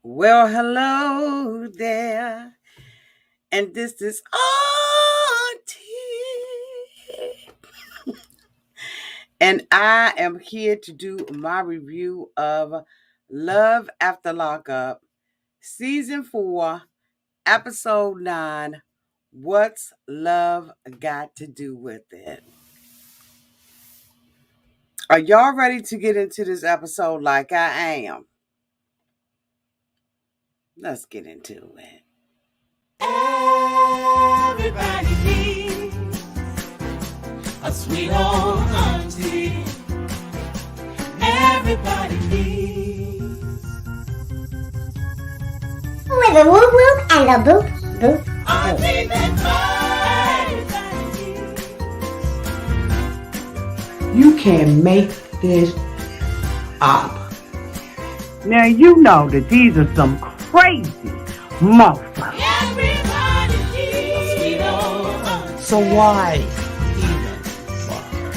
Well, hello there, and this is Auntie, and I am here to do my review of Love After Lockup, Season 4, Episode 9. What's love got to do with it? Are y'all ready to get into this episode like I am? Let's get into it. Everybody needs a sweet old auntie. Everybody needs with a whoop whoop and a boop boop. auntie that everybody needs. You can make this up. Now you know that these are some crazy motherfuckers. Everybody needs a sweet old auntie. So why even bother?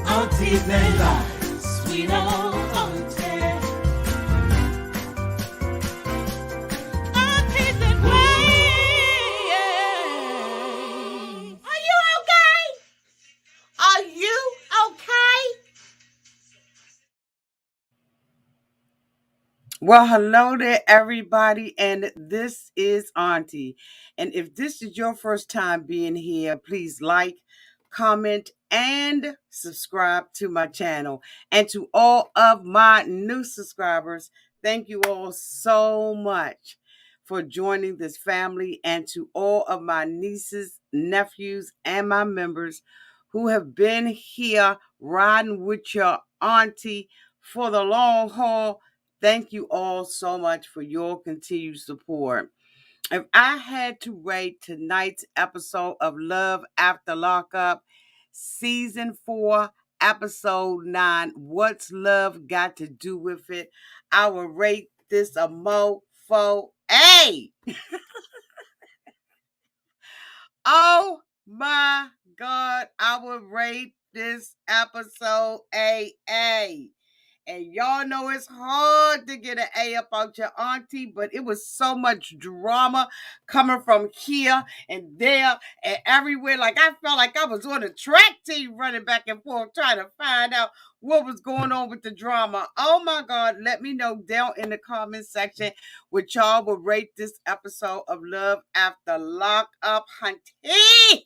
Auntie that lies, sweet old auntie. Auntie that waits. Are you okay? Are you okay? Well, hello there, everybody, and this is Auntie. And if this is your first time being here, please like, comment, and subscribe to my channel. And to all of my new subscribers, thank you all so much for joining this family, and to all of my nieces, nephews, and my members who have been here riding with your auntie for the long haul. Thank you all so much for your continued support. If I had to rate tonight's episode of Love After Lockup, Season 4, Episode 9, What's Love Got to Do with It? I would rate this a mofo A. Oh my God, I would rate this episode A. And y'all know it's hard to get an A up out your auntie, but it was so much drama coming from here and there and everywhere. Like I felt like I was on a track team running back and forth trying to find out what was going on with the drama. Oh my God, let me know down in the comment section what y'all would rate this episode of Love After Lockup. Hunty.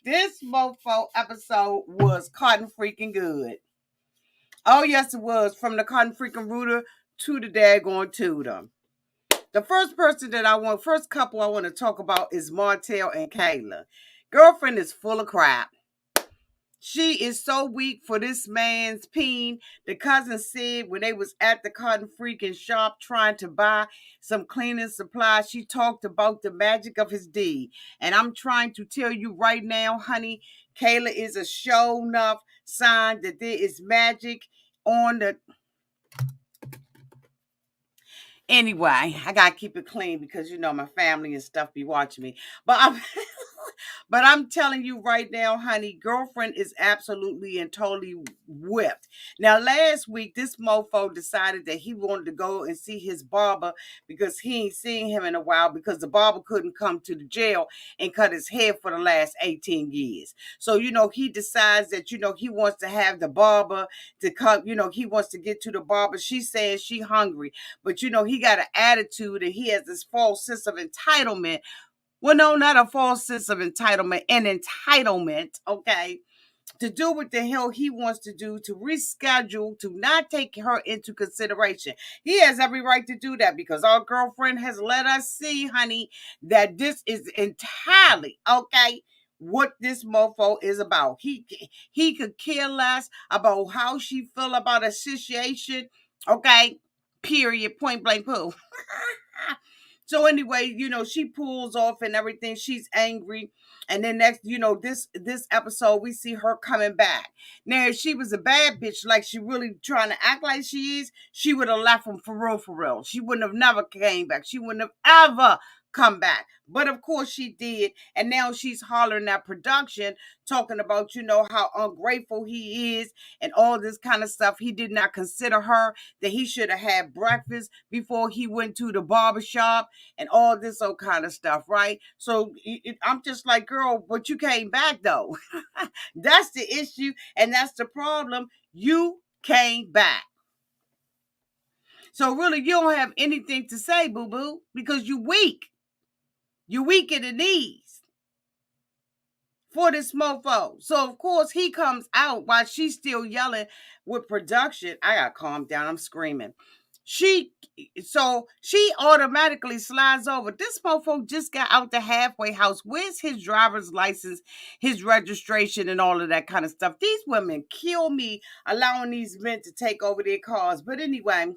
This mofo episode was cotton freaking good. Oh, yes, it was. From the cotton freaking rooter to the daggone tutor. The first couple I want to talk about is Martel and Kayla. Girlfriend is full of crap. She is so weak for this man's peen. The cousin said when they was at the cotton freaking shop trying to buy some cleaning supplies, she talked about the magic of his deed. And I'm trying to tell you right now, honey, Kayla is a show enough sign that there is magic on the... Anyway, I gotta keep it clean because you know my family and stuff be watching me. But I'm telling you right now, honey, girlfriend is absolutely and totally whipped. Now, last week, this mofo decided that he wanted to go and see his barber because he ain't seen him in a while because the barber couldn't come to the jail and cut his hair for the last 18 years. So, he decides that, he wants to have the barber to come, he wants to get to the barber. She's saying she hungry, but, he got an attitude and he has this false sense of entitlement. Well, no, not a false sense of entitlement, an entitlement, okay, to do what the hell he wants to do, to reschedule, to not take her into consideration. He has every right to do that because our girlfriend has let us see, honey, that this is entirely, okay, what this mofo is about. He could care less about how she feel about a situation, okay, period, point blank, poo. So anyway, she pulls off and everything. She's angry. And then next, this episode, we see her coming back. Now, if she was a bad bitch, like she really trying to act like she is, she would have left him for real, for real. She wouldn't have never came back. She wouldn't have ever come back. But of course she did. And now she's hollering at production, talking about, how ungrateful he is and all this kind of stuff. He did not consider her, that he should have had breakfast before he went to the barbershop and all this old kind of stuff, right? So I'm just like, girl, but you came back though. That's the issue. And that's the problem. You came back. So really, you don't have anything to say, boo-boo, because you weak. You weak in the knees for this mofo. So, of course, he comes out while she's still yelling with production. I got to calm down. I'm screaming. She automatically slides over. This mofo just got out the halfway house. Where's his driver's license, his registration, and all of that kind of stuff? These women kill me allowing these men to take over their cars. But anyway,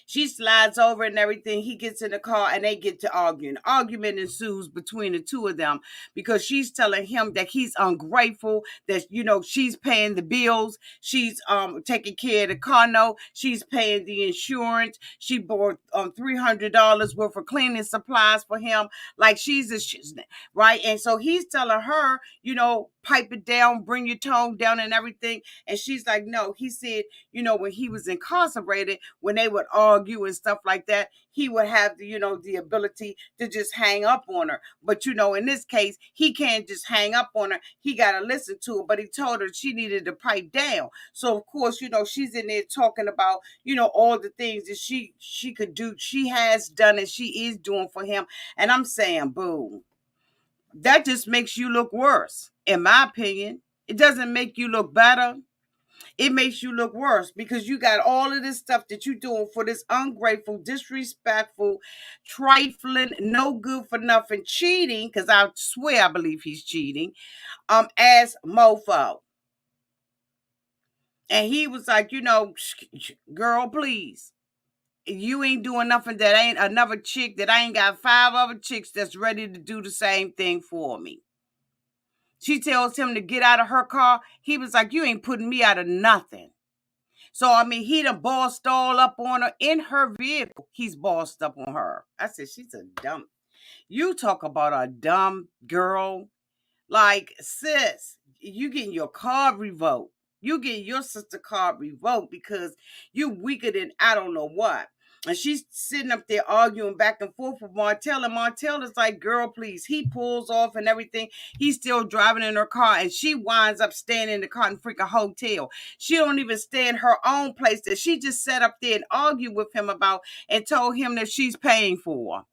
she slides over and everything. He gets in the car and they get to arguing. Argument ensues between the two of them because she's telling him that he's ungrateful, that, she's paying the bills. She's taking care of the car note. She's paying the insurance. She bought $300 worth of cleaning supplies for him. Like she's right. And so he's telling her, pipe it down, bring your tone down and everything. And she's like, no. He said, when he was incarcerated, when they would argue and stuff like that, he would have the ability to just hang up on her. But in this case, he can't just hang up on her. He got to listen to her. But he told her she needed to pipe down. So of course, she's in there talking about, all the things that she could do, she has done and she is doing for him. And I'm saying, boo, that just makes you look worse, in my opinion. It doesn't make you look better. It makes you look worse because you got all of this stuff that you're doing for this ungrateful, disrespectful, trifling, no good for nothing, cheating, because I swear I believe he's cheating, as mofo. And he was like, girl, please. You ain't doing nothing that ain't another chick, that I ain't got 5 other chicks that's ready to do the same thing for me. She tells him to get out of her car. He was like, you ain't putting me out of nothing. So, he done bossed all up on her in her vehicle. He's bossed up on her. I said, she's a dumb. You talk about a dumb girl. Like, sis, you getting your car revoked. You getting your sister car revoked because you weaker than I don't know what. And she's sitting up there arguing back and forth with Martel. And Martel is like, girl, please. He pulls off and everything. He's still driving in her car. And she winds up staying in the Cotton freaking hotel. She don't even stay in her own place that she just sat up there and argued with him about and told him that she's paying for.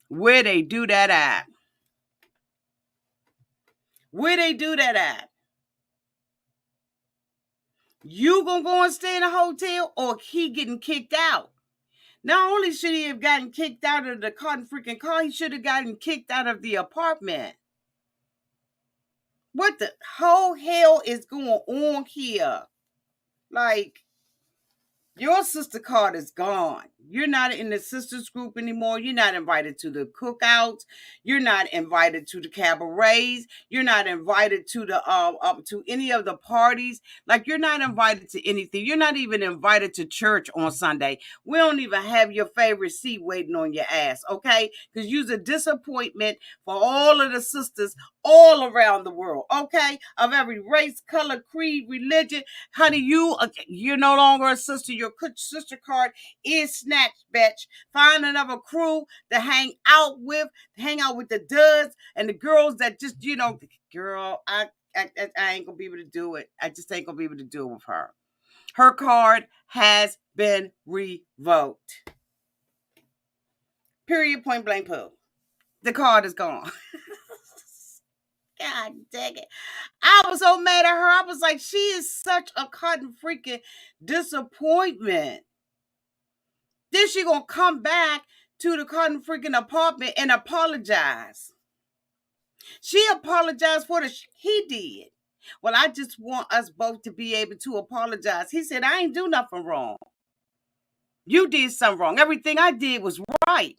Where they do that at? Where they do that at? You gonna go and stay in a hotel or he getting kicked out? Not only should he have gotten kicked out of the cotton freaking car, he should have gotten kicked out of the apartment. What the whole hell is going on here? Like, your sister card is gone. You're not in the sisters group anymore. You're not invited to the cookouts. You're not invited to the cabarets. You're not invited to the to any of the parties. Like, you're not invited to anything. You're not even invited to church on Sunday. We don't even have your favorite seat waiting on your ass, okay? Because you're a disappointment for all of the sisters all around the world, okay? Of every race, color, creed, religion. Honey, you're no longer a sister. Your sister card is snatched, bitch. Find another crew to hang out with the duds and the girls that just, girl, I ain't gonna be able to do it. I just ain't gonna be able to do it with her. Her card has been revoked. Period, point blank, poo. The card is gone. God dang it. I was so mad at her. I was like, she is such a cotton freaking disappointment. Then she gonna come back to the cotton freaking apartment and apologize. She apologized for the he did. Well, I just want us both to be able to apologize. He said, I ain't do nothing wrong. You did something wrong. Everything I did was right.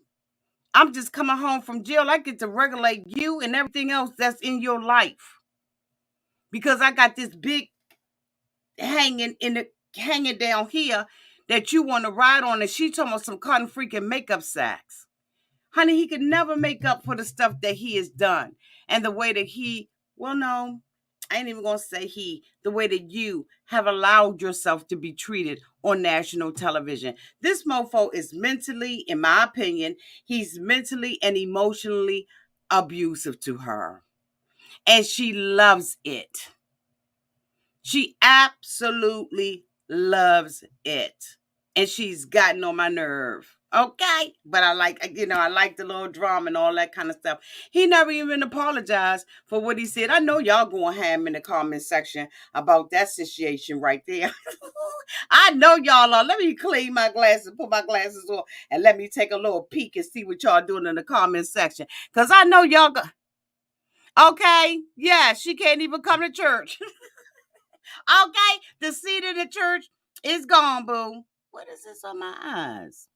I'm just coming home from jail. I get to regulate you and everything else that's in your life. Because I got this big hanging down here that you want to ride on. And she talking about some cotton freaking makeup sacks. Honey, he could never make up for the stuff that he has done and the way that he, well, no, I ain't even going to say he, the way that you have allowed yourself to be treated on national television. This mofo is mentally, in my opinion, he's mentally and emotionally abusive to her. And she loves it. She absolutely loves it. And she's gotten on my nerve. Okay. But I like the little drama and all that kind of stuff. He never even apologized for what he said. I know y'all going ham in the comment section about that situation right there. I know y'all are. Let me clean my glasses, put my glasses on, and let me take a little peek and see what y'all doing in the comment section. Because I know y'all okay. Yeah, she can't even come to church. Okay, the seat in the church is gone, boo. What is this on my eyes?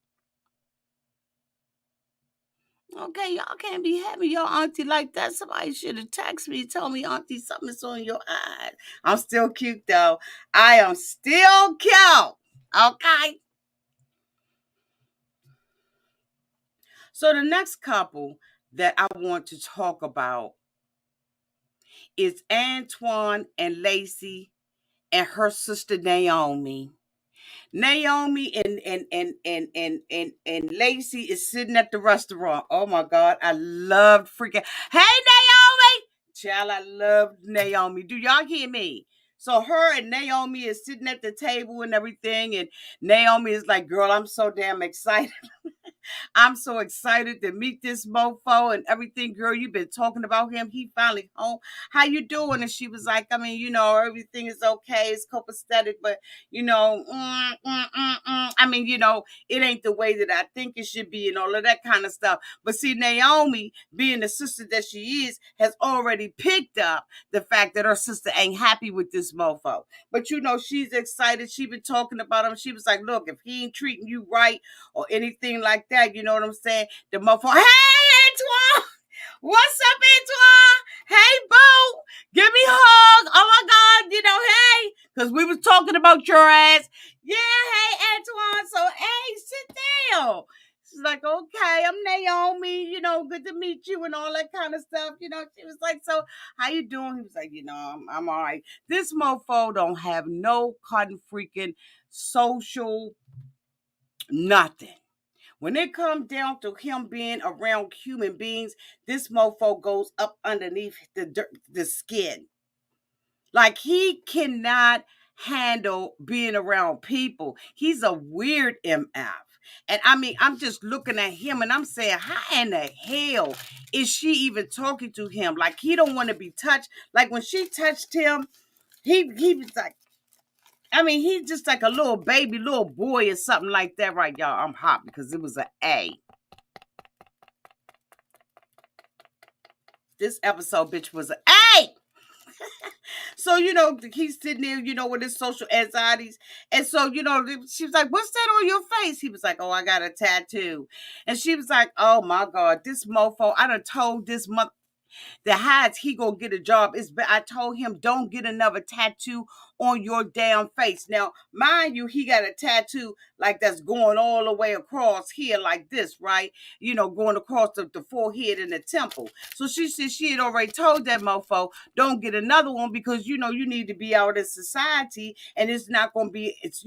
Okay, y'all can't be having your auntie like that. Somebody should have texted me, told me, auntie, something's on your eyes. I'm still cute, though. I am still cute. Okay. So the next couple that I want to talk about is Antoine and Lacey and her sister Naomi. Naomi and Lacey is sitting at the restaurant. Oh my God, I loved freaking. Hey Naomi, child, I love Naomi. Do y'all hear me? So her and Naomi is sitting at the table and everything, and Naomi is like, "Girl, I'm so damn excited." I'm so excited to meet this mofo and everything. Girl, you've been talking about him. He finally home. How you doing? And she was like, I mean, everything is okay. It's copacetic, but, I mean, it ain't the way that I think it should be and all of that kind of stuff. But see, Naomi, being the sister that she is, has already picked up the fact that her sister ain't happy with this mofo. But, she's excited. She been talking about him. She was like, look, if he ain't treating you right or anything like that, you know what I'm saying? The motherfucker, hey, Antoine! What's up, Antoine? Hey, boo! Give me a hug. Oh, my God, hey. Because we was talking about your ass. Yeah, hey, Antoine. So, hey, sit down. She's like, okay, I'm Naomi, good to meet you and all that kind of stuff. She was like, so how you doing? He was like, I'm all right. This mofo don't have no cotton freaking social nothing. When it comes down to him being around human beings, this mofo goes up underneath the skin. Like he cannot handle being around people. He's a weird MF. And I mean, I'm just looking at him and I'm saying, how in the hell is she even talking to him? Like he don't want to be touched. Like when she touched him, he was like, I mean, he's just like a little baby, little boy or something like that, right, y'all? I'm hot because it was an A. This episode, bitch, was an A. So, he's sitting there, with his social anxieties. And so, she was like, what's that on your face? He was like, oh, I got a tattoo. And she was like, oh, my God, this mofo, I done told this mother. The hides he gonna get a job. I told him don't get another tattoo on your damn face. Now, mind you, he got a tattoo like that's going all the way across here like this, right? Going across the forehead and the temple. So she said she had already told that mofo, don't get another one because you need to be out in society and it's not gonna be, it's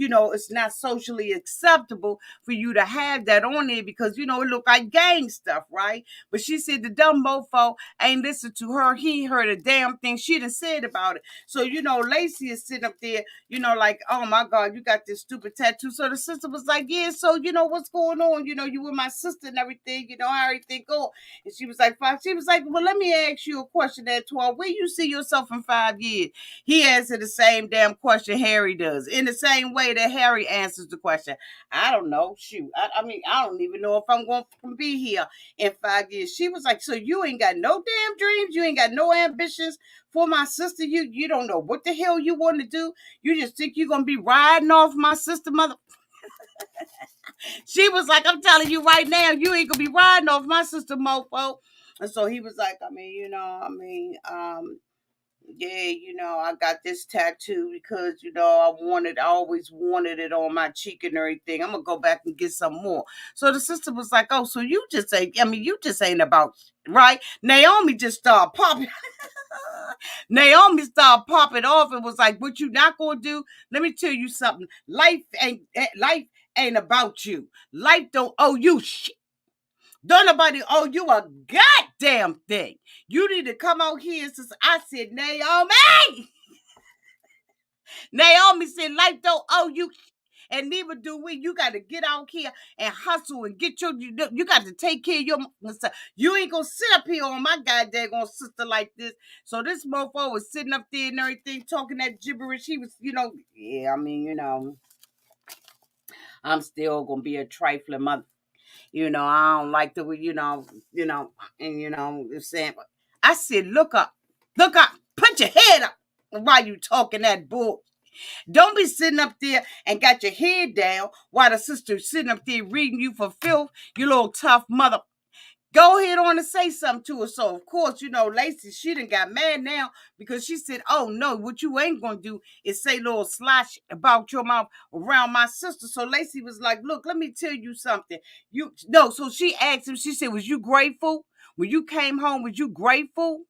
not socially acceptable for you to have that on there because it look like gang stuff, right? But she said the dumb mofo ain't listened to her. He ain't heard a damn thing she done said about it. So, Lacey is sitting up there, like, oh my God, you got this stupid tattoo. So the sister was like, yeah, so, what's going on? You with my sister and everything, how everything go. And she was like, well, let me ask you a question, Antoine. Where you see yourself in 5 years? He answered the same damn question Harry does. In the same way that Harry answers the question. I don't know. Shoot. I mean, I don't even know if I'm going to be here in 5 years. She was like, so you ain't got no damn dreams. You ain't got no ambitions for my sister. You don't know what the hell you want to do. You just think you're going to be riding off my sister, mother. She was like, I'm telling you right now, you ain't going to be riding off my sister, mofo. And so he was like, Yeah, I got this tattoo because, I always wanted it on my cheek and everything. I'm gonna go back and get some more. So the sister was like, oh, so you just ain't about, right? Naomi just started popping. Naomi started popping off and was like, what you not gonna do? Let me tell you something. Life ain't about you. Life don't owe you shit. Don't nobody owe you a goddamn thing. You need to come out here since I said, Naomi. Naomi said, life don't owe you, and neither do we. You got to get out here and hustle and get you got to take care of your stuff. You ain't going to sit up here on my goddamn sister like this. So this mofo was sitting up there and everything, talking that gibberish. He was, yeah, I'm still going to be a trifling mother. I don't like the way, and saying, I said, look up, put your head up while you talking that bull. Don't be sitting up there and got your head down while the sister's sitting up there reading you for filth, you little tough mother. Go ahead on and say something to her. So, of course, Lacey, she done got mad now because she said, oh, no, what you ain't going to do is say little slash about your mouth around my sister. So Lacey was like, look, let me tell you something. So she asked him, she said, was you grateful? When you came home, was you grateful?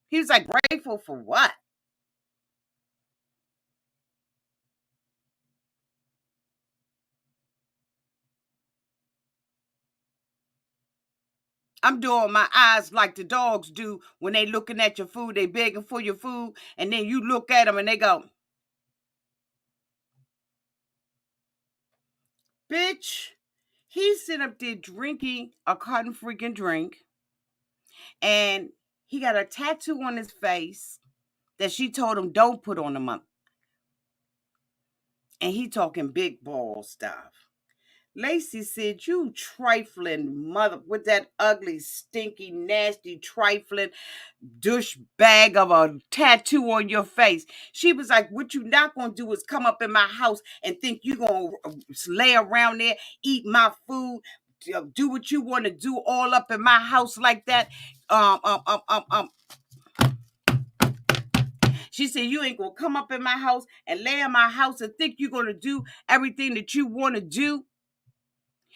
He was like, grateful for what? I'm doing my eyes like the dogs do when they looking at your food. They begging for your food, and then you look at them and they go, bitch, he's sitting up there drinking a cotton freaking drink, and he got a tattoo on his face that she told him don't put on the month. And he talking big ball stuff. Lacey said, you trifling mother with that ugly, stinky, nasty, trifling douche bag of a tattoo on your face. She was like, what you not going to do is come up in my house and think you going to lay around there, eat my food, do what you want to do all up in my house like that. She said, you ain't going to come up in my house and lay in my house and think you're going to do everything that you want to do.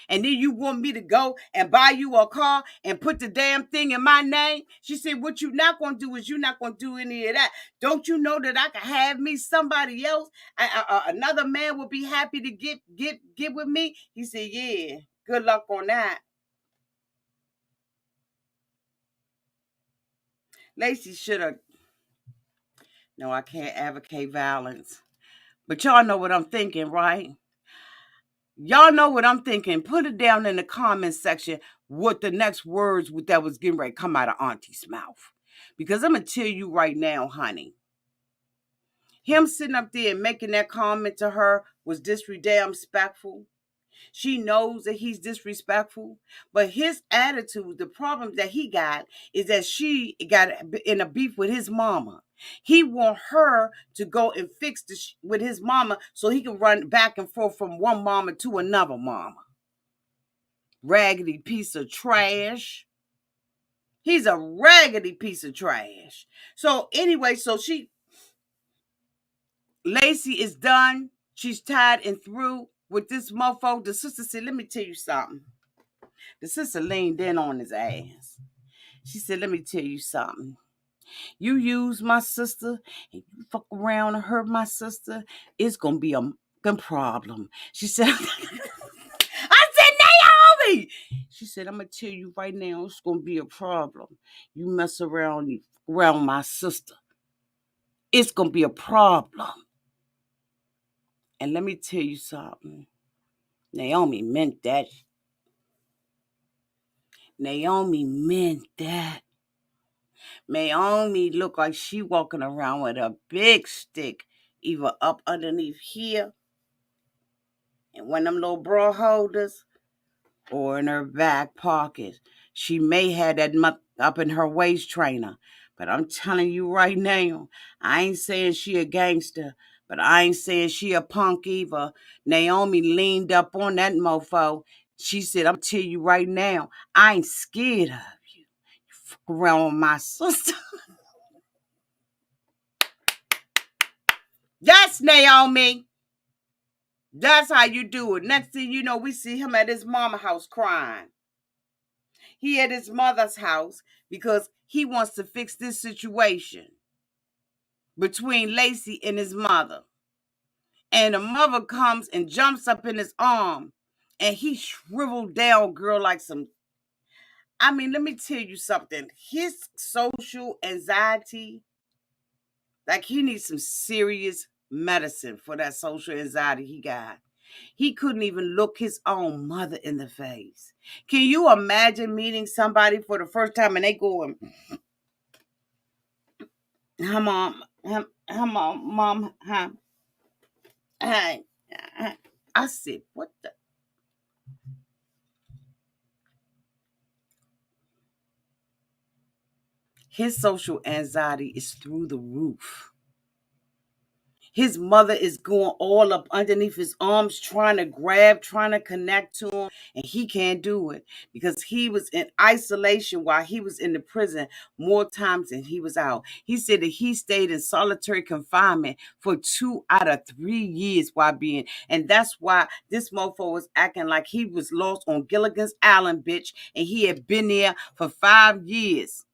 And then you want me to go and buy you a car and put the damn thing in my name? She said, what you not going to do is you not going to do any of that. Don't you know that I can have me somebody else? Another man will be happy to get with me? He said, yeah, good luck on that. Lacey should have. No, I can't advocate violence. But y'all know what I'm thinking, right? Y'all know what I'm thinking. Put it down in the comment section what the next words that was getting ready to come out of Auntie's mouth. Because I'm going to tell you right now, honey, him sitting up there and making that comment to her was disrespectful. She knows that he's disrespectful, but his attitude, the problem that he got is that she got in a beef with his mama. He want her to go and fix with his mama so he can run back and forth from one mama to another mama. Raggedy piece of trash. He's a raggedy piece of trash. So anyway, Lacey is done. She's tired and through with this mofo. The sister said, let me tell you something. The sister leaned in on his ass. She said, let me tell you something. You use my sister and you fuck around and hurt my sister, it's going to be a problem. She said, I said, Naomi. She said, I'm going to tell you right now, it's going to be a problem. You mess around my sister. It's going to be a problem. And let me tell you something. Naomi meant that. Naomi meant that. Naomi looked like she walking around with a big stick, either up underneath here in one of them little bra holders or in her back pocket. She may have that up in her waist trainer. But I'm telling you right now, I ain't saying she a gangster, but I ain't saying she a punk either. Naomi leaned up on that mofo. She said, I'm telling you right now, I ain't scared of you. You fuck around with my sister. Yes, Naomi. That's how you do it. Next thing you know, we see him at his mama house crying. He at his mother's house because he wants to fix this situation between Lacey and his mother. And the mother comes and jumps up in his arm, and he shriveled down, girl, like some. I mean, let me tell you something. His social anxiety, like he needs some serious medicine for that social anxiety he got. He couldn't even look his own mother in the face. Can you imagine meeting somebody for the first time and they going, "Hi, mom, hi, mom, hi, hi." I said, "What the?" His social anxiety is through the roof. His mother is going all up underneath his arms, trying to grab, trying to connect to him, and he can't do it because he was in isolation while he was in the prison more times than he was out. He said that he stayed in solitary confinement for 2 out of 3 years while being, and that's why this mofo was acting like he was lost on Gilligan's Island, bitch, and he had been there for 5 years.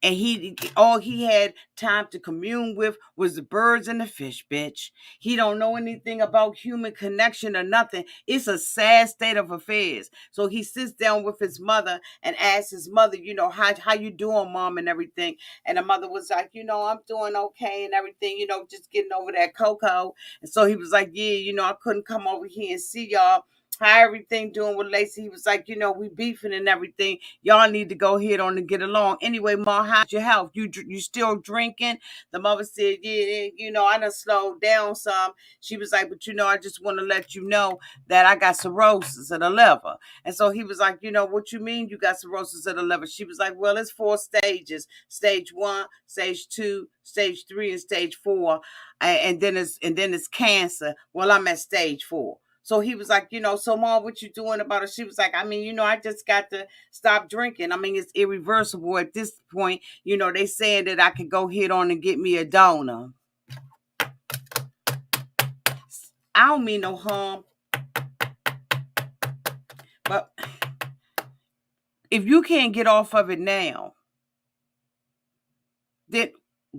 And he all he had time to commune with was the birds and the fish, bitch. He don't know anything about human connection or nothing. It's a sad state of affairs. So he sits down with his mother and asks his mother, how you doing, mom, and everything. And the mother was like, I'm doing okay and everything, just getting over that cocoa. And so he was like, yeah, I couldn't come over here and see y'all. How everything doing with Lacey? He was like, we beefing and everything. Y'all need to go ahead on and get along. Anyway, Mom, how's your health? You still drinking? The mother said, yeah, I done slowed down some. She was like, but I just want to let you know that I got cirrhosis of the liver. And so he was like, what you mean you got cirrhosis of the liver? She was like, well, it's 4 stages. Stage 1, stage 2, stage 3, and stage 4. And then it's cancer. Well, I'm at stage 4. So he was like, so mom, what you doing about it? She was like, I mean, I just got to stop drinking. I mean, it's irreversible at this point. They saying that I could go ahead on and get me a donor. I don't mean no harm. But if you can't get off of it now, then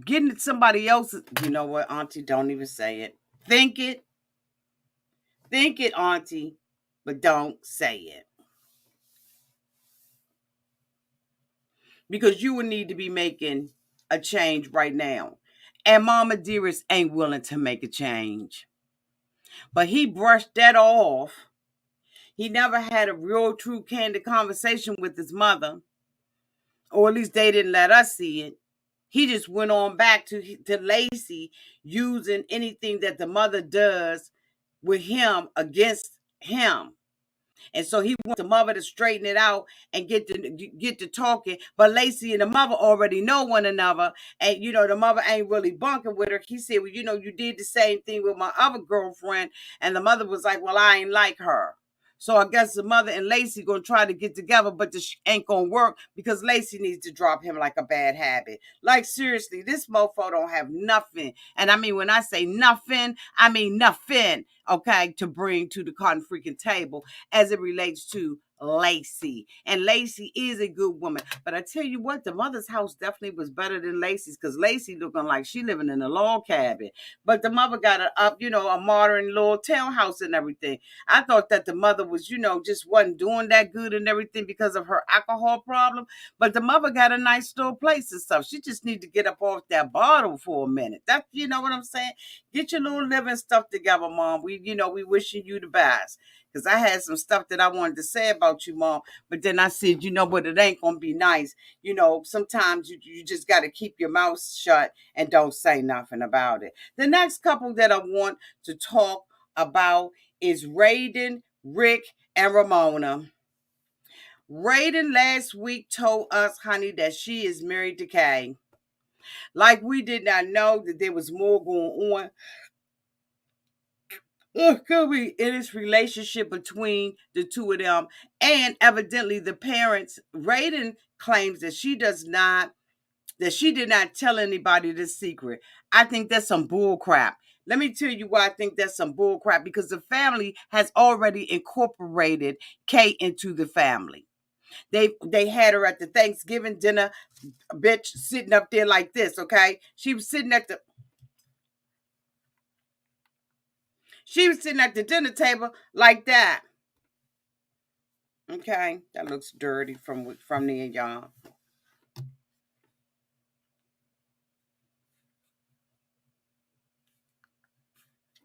getting somebody else's, you know what, Auntie, don't even say it. Think it, Auntie, but don't say it. Because you would need to be making a change right now. And Mama Dearest ain't willing to make a change. But he brushed that off. He never had a real, true, candid conversation with his mother. Or at least they didn't let us see it. He just went on back to Lacey using anything that the mother does with him against him. And so he wants the mother to straighten it out and get to talking. But Lacey and the mother already know one another. And, the mother ain't really bunking with her. He said, well, you did the same thing with my other girlfriend. And the mother was like, well, I ain't like her. So I guess the mother and Lacey going to try to get together, but this ain't going to work because Lacey needs to drop him like a bad habit. Like, seriously, this mofo don't have nothing. And I mean, when I say nothing, I mean nothing, okay, to bring to the cotton freaking table as it relates to Lacey. And Lacey is a good woman. But I tell you what, the mother's house definitely was better than Lacey's because Lacey looking like she living in a log cabin. But the mother got a modern little townhouse and everything. I thought that the mother was, just wasn't doing that good and everything because of her alcohol problem. But the mother got a nice little place and stuff. She just need to get up off that bottle for a minute. That, you know what I'm saying? Get your little living stuff together, Mom. We wishing you the best. Because I had some stuff that I wanted to say about you, Mom. But then I said, but it ain't going to be nice. Sometimes you just got to keep your mouth shut and don't say nothing about it. The next couple that I want to talk about is Rayden, Rick, and Ramona. Rayden last week told us, honey, that she is married to Kay. Like we did not know that there was more going on. Could be in this relationship between the two of them. And evidently the parents, Rayden claims that she did not tell anybody this secret. I think that's some bull crap. Let me tell you why I think that's some bull crap, because the family has already incorporated Kay into the family. They had her at the Thanksgiving dinner, bitch, sitting up there like this, okay? She was sitting at the dinner table like that. Okay, that looks dirty from there, y'all.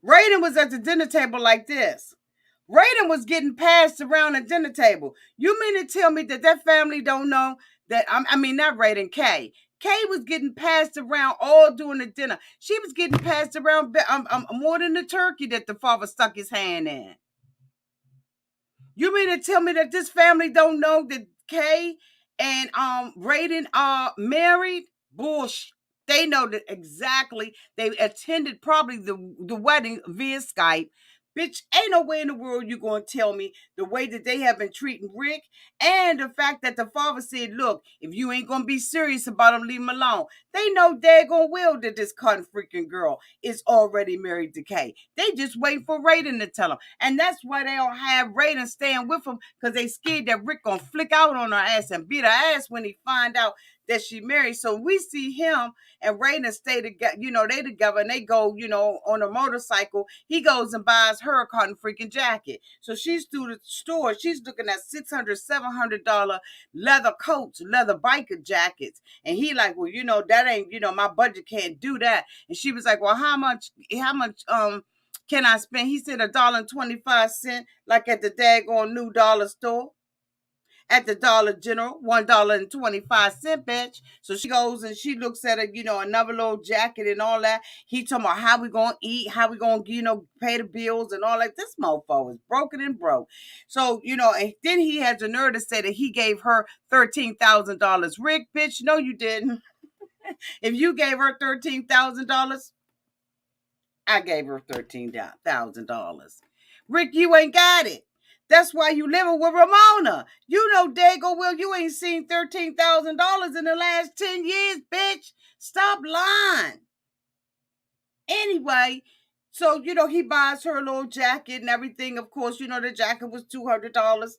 Rayden was at the dinner table like this. Rayden was getting passed around the dinner table. You mean to tell me that family don't know that? I mean, not Rayden, Kay. Kay was getting passed around all during the dinner. She was getting passed around more than the turkey that the father stuck his hand in. You mean to tell me that this family don't know that Kay and Rayden are married? Bullshit. They know that exactly. They attended probably the wedding via Skype. Bitch, ain't no way in the world you gonna tell me the way that they have been treating Rick, and the fact that the father said, look, if you ain't gonna be serious about him, leave him alone. They know daggone well that this cotton freaking girl is already married to Kay. They just wait for Rayden to tell them. And that's why they don't have Rayden staying with him, because they scared that Rick gonna flick out on her ass and beat her ass when he find out that she married. So we see him and Rayden stay together, they together, and they go, on a motorcycle. He goes and buys her a cotton freaking jacket. So she's through the store. She's looking at $600, $700 leather coats, leather biker jackets. And he like, well, that ain't, my budget can't do that. And she was like, well, how much, can I spend? He said $1.25, like at the daggone new dollar store. At the Dollar General, $1.25, bitch. So she goes and she looks at another little jacket and all that. He talking about how we gonna eat, how we gonna, pay the bills and all that. This mofo is broken and broke. So, and then he has the nerve to say that he gave her $13,000. Rick, bitch, no, you didn't. If you gave her $13,000, I gave her $13,000. Rick, you ain't got it. That's why you living with Ramona. You know dago well you ain't seen $13,000 in the last 10 years, bitch. Stop lying. Anyway, so, he buys her a little jacket and everything. Of course, the jacket was $200. That's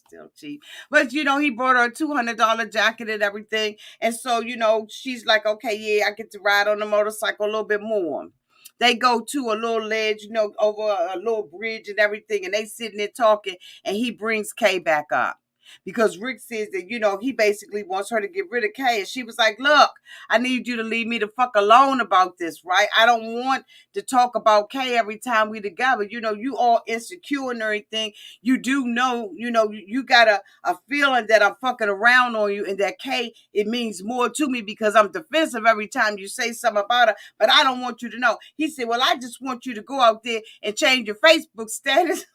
still cheap. But, he brought her a $200 jacket and everything. And so, she's like, okay, yeah, I get to ride on the motorcycle a little bit more. They go to a little ledge, over a little bridge and everything, and they sitting there talking, and he brings Kay back up. Because Rick says that, he basically wants her to get rid of Kay. And she was like, look, I need you to leave me the fuck alone about this, right? I don't want to talk about Kay every time we together. You all insecure and everything. You do know, you got a feeling that I'm fucking around on you, and that Kay, it means more to me because I'm defensive every time you say something about her, but I don't want you to know. He said, well, I just want you to go out there and change your Facebook status.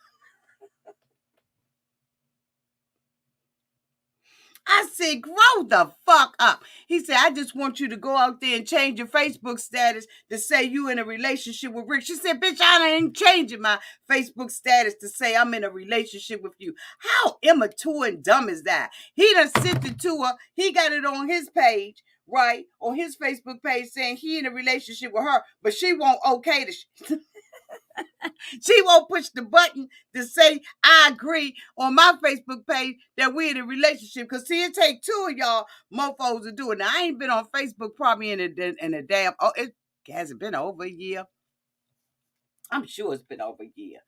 I said, grow the fuck up. He said, I just want you to go out there and change your Facebook status to say you in a relationship with Rick. She said, bitch, I ain't changing my Facebook status to say I'm in a relationship with you. How immature and dumb is that? He done sent it to her. He got it on his page, right? On his Facebook page saying he in a relationship with her, but she won't okay the She won't push the button to say I agree on my Facebook page that we're in a relationship. Because see, it take two of y'all mofos to do it. Now, I ain't been on Facebook probably in a damn, it hasn't been over a year. I'm sure it's been over a year.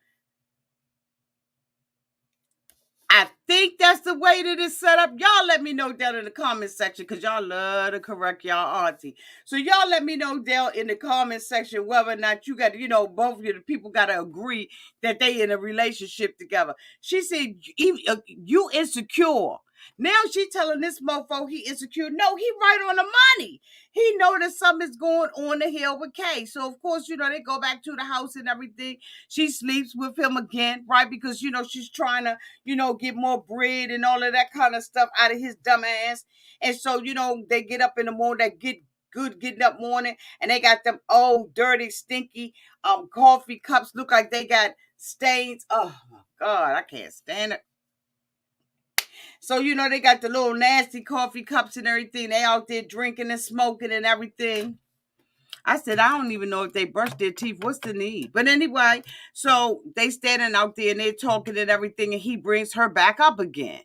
I think that's the way that it's set up. Y'all let me know down in the comment section, because y'all love to correct y'all auntie. So y'all let me know down in the comment section whether or not you got, both of you, the people got to agree that they in a relationship together. She said, you insecure. Now she telling this mofo he insecure. No, he right on the money. He know that something's going on the hill with Kay. So, of course, they go back to the house and everything. She sleeps with him again, right? Because, she's trying to, get more bread and all of that kind of stuff out of his dumb ass. And so, they get up in the morning, they get good getting up morning, and they got them old, dirty, stinky coffee cups. Look like they got stains. Oh, my God, I can't stand it. So, they got the little nasty coffee cups and everything. They out there drinking and smoking and everything. I said, I don't even know if they brush their teeth. What's the need? But anyway, so they standing out there and they're talking and everything, and he brings her back up again.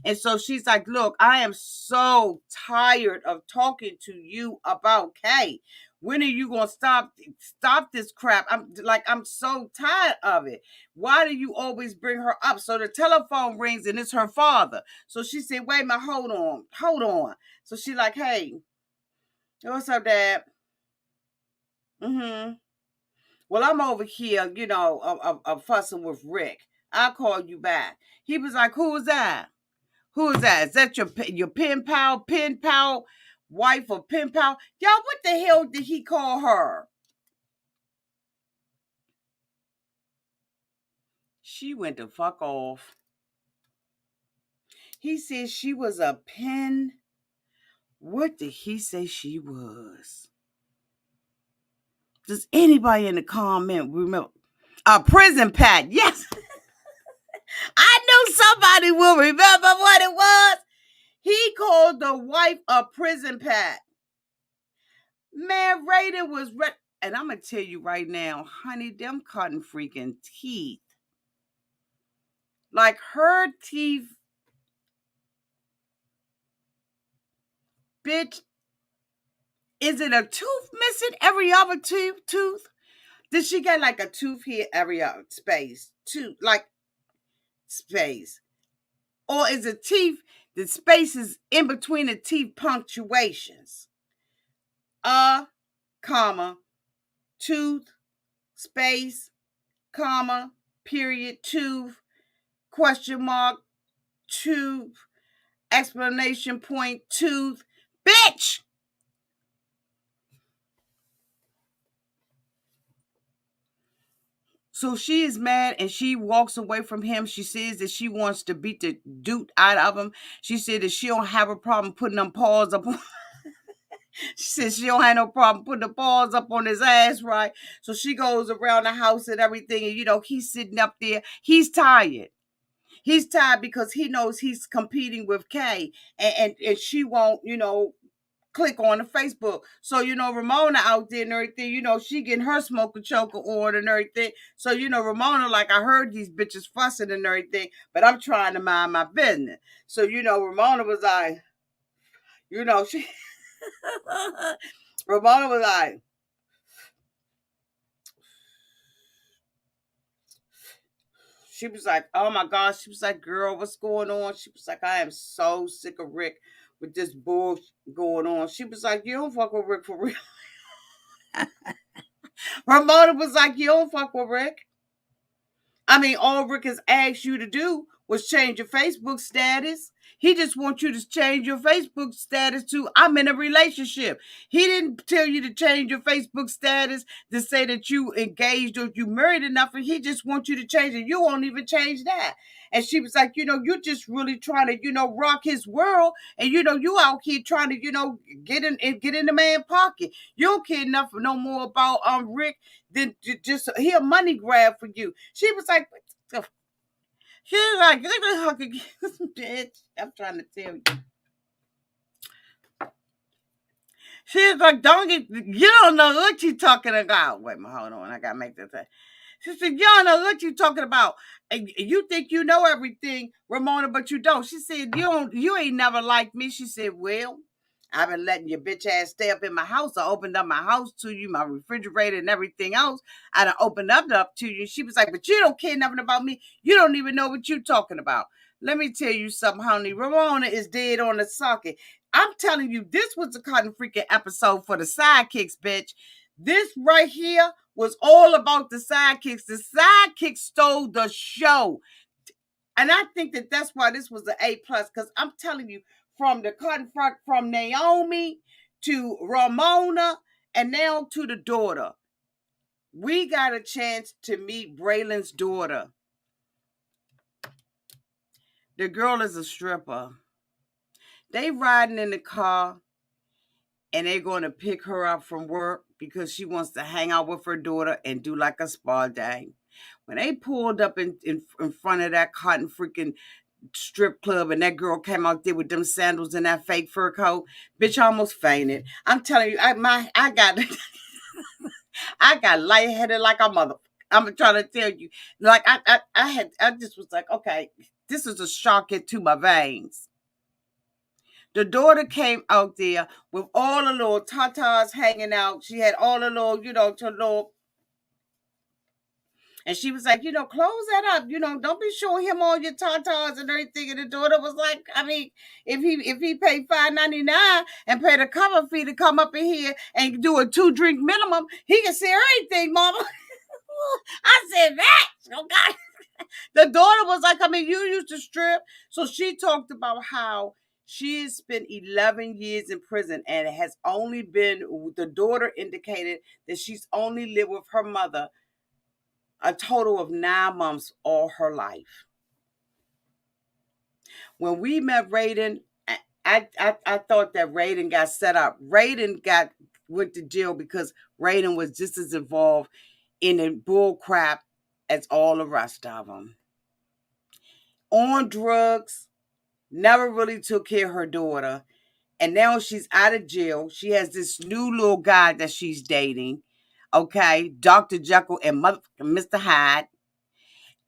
And so she's like, look, I am so tired of talking to you about Kay. When are you gonna stop this crap? I'm so tired of it. Why do you always bring her up? So the telephone rings and it's her father. So she said, wait a minute, hold on. So she like, hey, what's up, Dad? Mm-hmm. Well, I'm over here, fussing with Rick. I'll call you back. He was like, who is that? Who is that? Is that your pen pal, wife or pen pal? Y'all, what the hell did he call her? She went the fuck off. He said she was a pen. What did he say she was? Does anybody in the comment remember? A prison pad. Yes. I knew somebody will remember what it was. He called the wife a prison pad. Man, Rayden was and I'm going to tell you right now, honey, them cutting freaking teeth. Like her teeth, bitch, is it a tooth missing every other tooth? Did she get like a tooth here every other space? Tooth, like space. Or is it teeth, the spaces in between the teeth punctuations? Comma, tooth, space, comma, period, tooth, question mark, tooth, explanation point, tooth. Bitch! So she is mad and she walks away from him. She says that she wants to beat the dude out of him. She said that she don't have a problem putting them paws up on. She said she don't have no problem putting the paws up on his ass, right? So she goes around the house and everything, and he's sitting up there. He's tired. He's tired because he knows he's competing with Kay, and she won't, click on the Facebook. So, Ramona out there and everything, she getting her smoker choker on and everything. So, Ramona, like, I heard these bitches fussing and everything, but I'm trying to mind my business. So, Ramona was like, she Ramona was like, she was like, oh my gosh. She was like, girl, what's going on? She was like, I am so sick of Rick with this bull going on. She was like, you don't fuck with Rick for real. Ramona was like, you don't fuck with Rick. I mean, all Rick has asked you to do was change your Facebook status. He just wants you to change your Facebook status to I'm in a relationship. He didn't tell you to change your Facebook status to say that you engaged or you married enough. And he just wants you to change it. You won't even change that. And she was like, you're just really trying to, rock his world. And, you out here trying to, get in the man's pocket. You don't care enough no more about Rick than just he a money grab for you. She was like, she was like, bitch. I'm trying to tell you. She was like, you don't know what you talking about. Wait a minute, hold on. I gotta make this thing. She said, you don't know what you talking about. And you think you know everything, Ramona, but you don't. She said, you ain't never liked me. She said, well, I've been letting your bitch ass stay up in my house. I opened up my house to you, my refrigerator and everything else. I done opened up to you. She was like, but you don't care nothing about me. You don't even know what you talking about. Let me tell you something, honey. Ramona is dead on the socket. I'm telling you, this was a cotton freaking episode for the sidekicks, bitch. This right here was all about the sidekicks. The sidekicks stole the show. And I think that that's why this was an A+, because I'm telling you, from the cotton front, from Naomi to Ramona, and now to the daughter. We got a chance to meet Braelyn's daughter. The girl is a stripper. They riding in the car, and they're going to pick her up from work because she wants to hang out with her daughter and do like a spa day. When they pulled up in front of that cotton freaking strip club and that girl came out there with them sandals and that fake fur coat, bitch, I almost fainted. I'm telling you, I got I got lightheaded like a mother. I'm trying to tell you. Like I just was like, okay, this is a shock into my veins. The daughter came out there with all the little tatas hanging out. She had all the little, to little. And she was like, close that up. Don't be showing him all your tatas and everything. And the daughter was like, I mean, if he paid $5.99 and paid a cover fee to come up in here and do a 2-drink minimum, he can see everything, mama. I said that. Okay. The daughter was like, I mean, you used to strip. So she talked about how she has spent 11 years in prison and it has only been, the daughter indicated that she's only lived with her mother a total of 9 months all her life. When we met Rayden, I thought that Rayden got set up. Rayden went to jail because Rayden was just as involved in the bull crap as all the rest of them. On drugs, never really took care of her daughter. And now she's out of jail. She has this new little guy that she's dating. Okay, Dr. Jekyll and Mr. Hyde.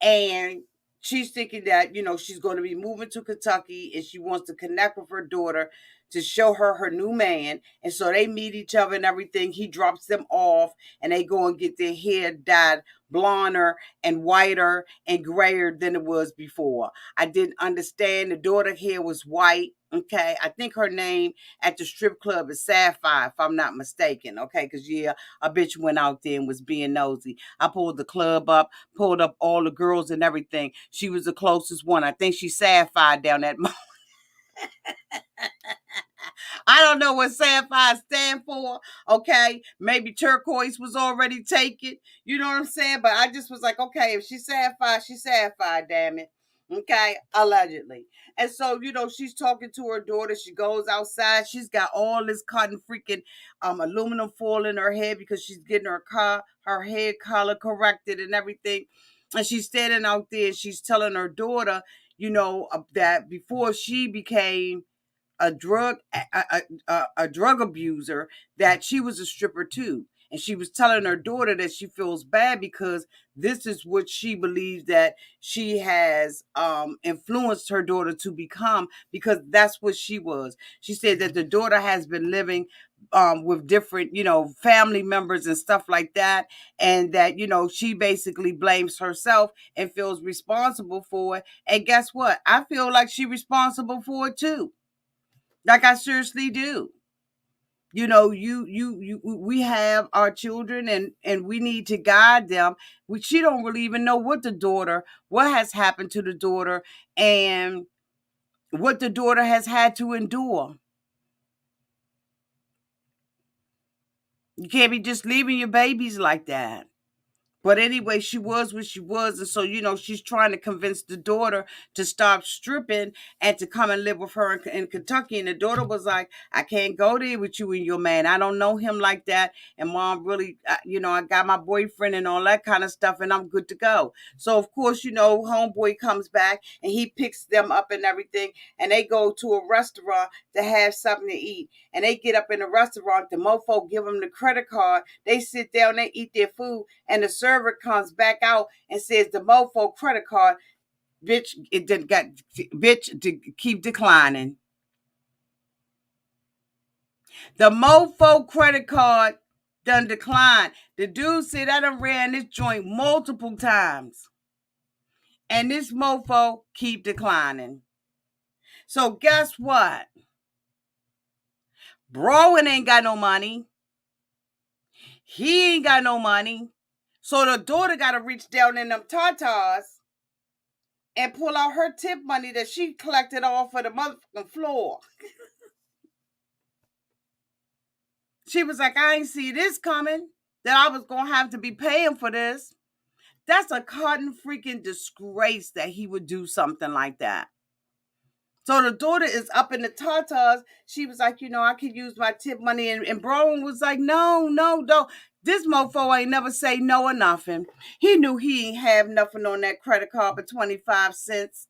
And she's thinking that, she's going to be moving to Kentucky and she wants to connect with her daughter to show her new man. And so they meet each other and everything. He drops them off and they go and get their hair dyed blonder and whiter and grayer than it was before. I didn't understand. The daughter hair was white. Okay. I think her name at the strip club is Sapphire, if I'm not mistaken. Okay. Because, a bitch went out there and was being nosy. I pulled the club up, pulled up all the girls and everything. She was the closest one. I think she Sapphire down that moment. I don't know what Sapphire stand for. Okay. Maybe turquoise was already taken. You know what I'm saying? But I just was like, okay, if she's Sapphire, damn it. Okay. Allegedly. And so, she's talking to her daughter. She goes outside. She's got all this cotton freaking aluminum foil in her head because she's getting her hair color corrected and everything. And she's standing out there and she's telling her daughter, that before she became a drug abuser, that she was a stripper too. And she was telling her daughter that she feels bad because this is what she believes that she has influenced her daughter to become, because that's what she was. She said that the daughter has been living with different, family members and stuff like that. And that, she basically blames herself and feels responsible for it. And guess what? I feel like she's responsible for it too. Like I seriously do. We have our children and we need to guide them. She don't really even know what has happened to the daughter and what the daughter has had to endure. You can't be just leaving your babies like that. But anyway, she was what she was. And so, she's trying to convince the daughter to stop stripping and to come and live with her in Kentucky. And the daughter was like, I can't go there with you and your man. I don't know him like that. And mom really, I got my boyfriend and all that kind of stuff and I'm good to go. So, of course, homeboy comes back and he picks them up and everything. And they go to a restaurant to have something to eat. And they get up in the restaurant. The mofo give them the credit card. They sit down, they eat their food. And the server comes back out and says the mofo credit card, bitch, keep declining. The mofo credit card done decline. The dude said I done ran this joint multiple times. And this mofo keep declining. So guess what? Braelyn ain't got no money. He ain't got no money. So the daughter got to reach down in them tatas and pull out her tip money that she collected off of the motherfucking floor. She was like, I ain't see this coming, that I was going to have to be paying for this. That's a cotton freaking disgrace that he would do something like that. So the daughter is up in the tatas. She was like, I could use my tip money. And Braelyn was like, no, don't. This mofo ain't never say no or nothing. He knew he ain't have nothing on that credit card but 25 cents.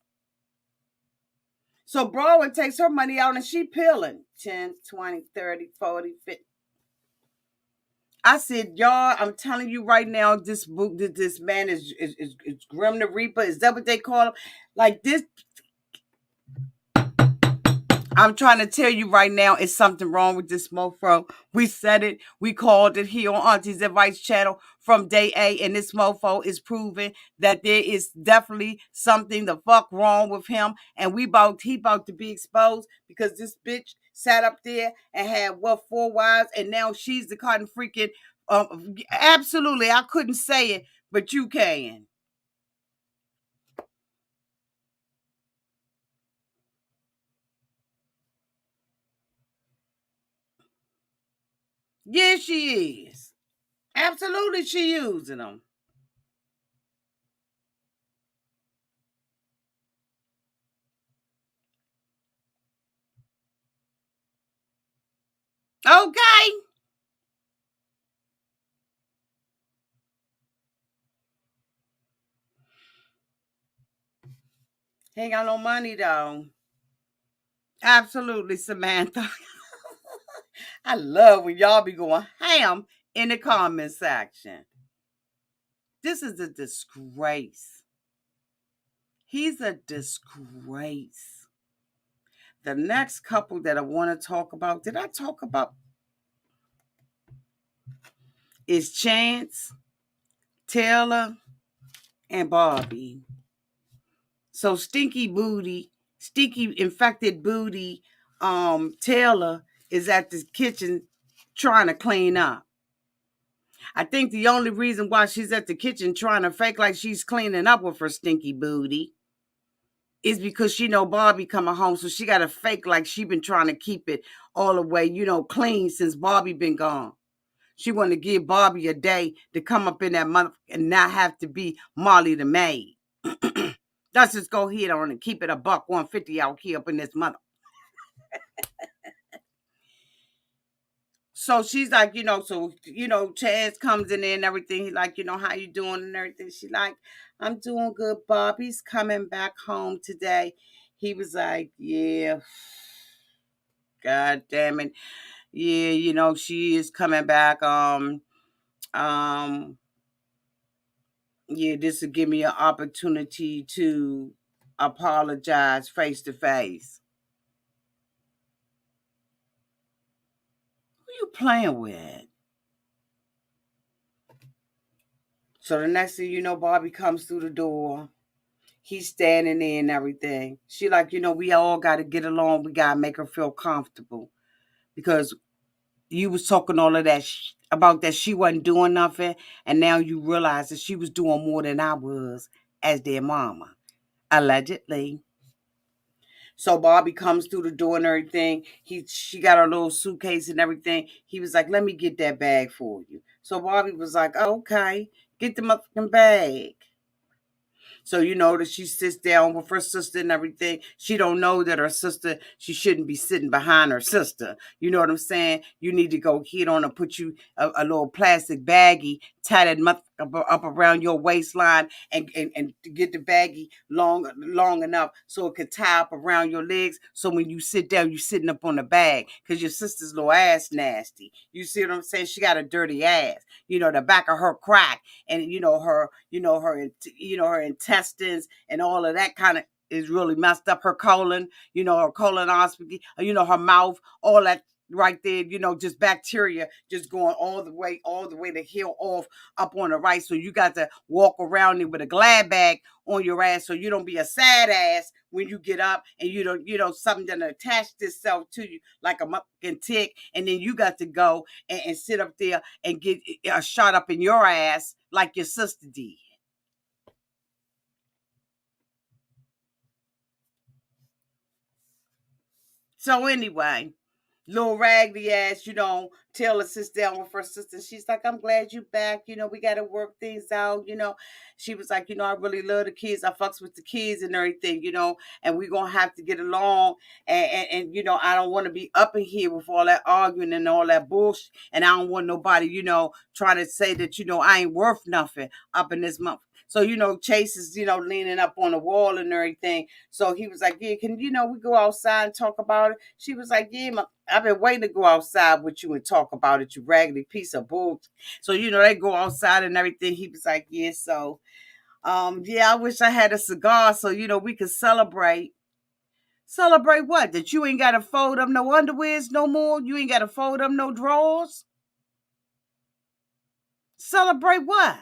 So Braelyn takes her money out and she peeling 10, 20, 30, 40, 50. I said, y'all, I'm telling you right now, this book, this man is Grim the Reaper. Is that what they call him? Like this, I'm trying to tell you right now, it's something wrong with this mofo. We said it. We called it here on Auntie's Advice channel from day A, and this mofo is proving that there is definitely something the fuck wrong with him, and he about to be exposed because this bitch sat up there and had what 4 wives, and now she's the cotton freaking. Absolutely, I couldn't say it, but you can. Yeah, she is. Absolutely, she using them. Okay. He ain't got no money though. Absolutely, Samantha. I love when y'all be going ham in the comment section. This is a disgrace. He's a disgrace. The next couple that I want to talk about, did I talk about? Is Chance, Taylor, and Barbie. So stinky infected booty, Taylor is at the kitchen trying to clean up. I think the only reason why she's at the kitchen trying to fake like she's cleaning up with her stinky booty is because she know Barbie coming home, so she got to fake like she been trying to keep it all the way, clean since Barbie been gone. She want to give Barbie a day to come up in that month and not have to be Molly the maid. Let's just go ahead on and keep it a buck 150 out here up in this month. So she's like, Chance comes in there and everything. He's like, how you doing and everything. She like, I'm doing good. Bobby's coming back home today. He was like, yeah, God damn it. Yeah, she is coming back. Yeah, this will give me an opportunity to apologize face to face. Who you playing with? So the next thing you know, Barbie comes through the door. He's standing there and everything. She like, we all got to get along. We got to make her feel comfortable. Because you was talking all of that about that she wasn't doing nothing. And now you realize that she was doing more than I was as their mama. Allegedly. So Barbie comes through the door and everything. She got her little suitcase and everything. He was like, let me get that bag for you. So Barbie was like, oh, okay, get the motherfucking bag. So that she sits down with her sister and everything. She don't know that her sister, she shouldn't be sitting behind her sister. You know what I'm saying? You need to go hit on and put you a little plastic baggie, tie that up around your waistline and get the baggie long enough so it could tie up around your legs. So when you sit down, you're sitting up on the bag because your sister's little ass nasty. You see what I'm saying? She got a dirty ass. The back of her crack and her intestines and all of that kind of is really messed up. Her colon, her colonoscopy, her mouth, all that right there, just bacteria just going all the way to heal off up on the right. So you got to walk around it with a glad bag on your ass so you don't be a sad ass when you get up and something that attached itself to you like a fucking tick, and then you got to go and sit up there and get a shot up in your ass like your sister did. So anyway, little raggedy ass, Taylor sits down with her sister. She's like, I'm glad you back. We got to work things out. She was like, I really love the kids. I fucks with the kids and everything, and we're going to have to get along. And I don't want to be up in here with all that arguing and all that bullshit. And I don't want nobody, trying to say that, I ain't worth nothing up in this month. So, Chase is, leaning up on the wall and everything. So he was like, yeah, can, we go outside and talk about it? She was like, yeah, I've been waiting to go outside with you and talk talk about it, you raggedy piece of bull. So, they go outside and everything. He was like, yeah, so, yeah, I wish I had a cigar so, we could celebrate. Celebrate what? That you ain't got to fold up no underwears no more? You ain't got to fold up no drawers? Celebrate what?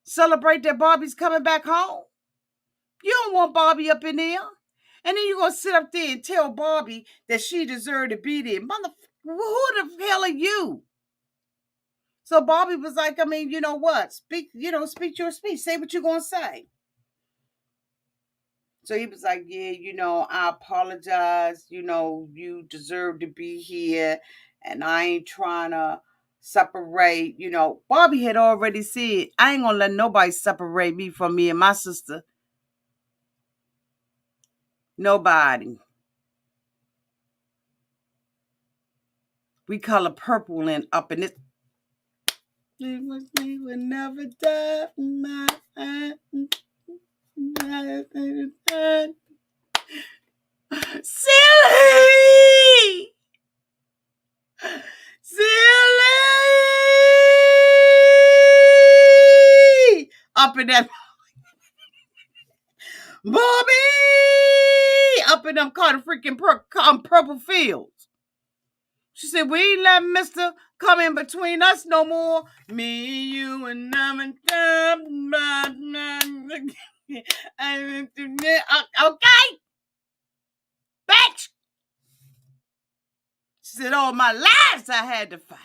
Celebrate that Barbie's coming back home? You don't want Barbie up in there. And then you're going to sit up there and tell Barbie that she deserved to be there. Who the hell are you? So Barbie was like, I mean, you know what? Speak your speech. Say what you're going to say. So he was like, yeah, I apologize. You deserve to be here. And I ain't trying to separate. Barbie had already said, I ain't going to let nobody separate me from me and my sister. Nobody. We color purple and up in it. We will never die. Silly! Silly! Up in that. Bobby! Up in them kind of freaking purple fields. She said, we ain't letting Mr. come in between us no more. Me, you, and them, and okay? Bitch! She said, all my lives I had to fight.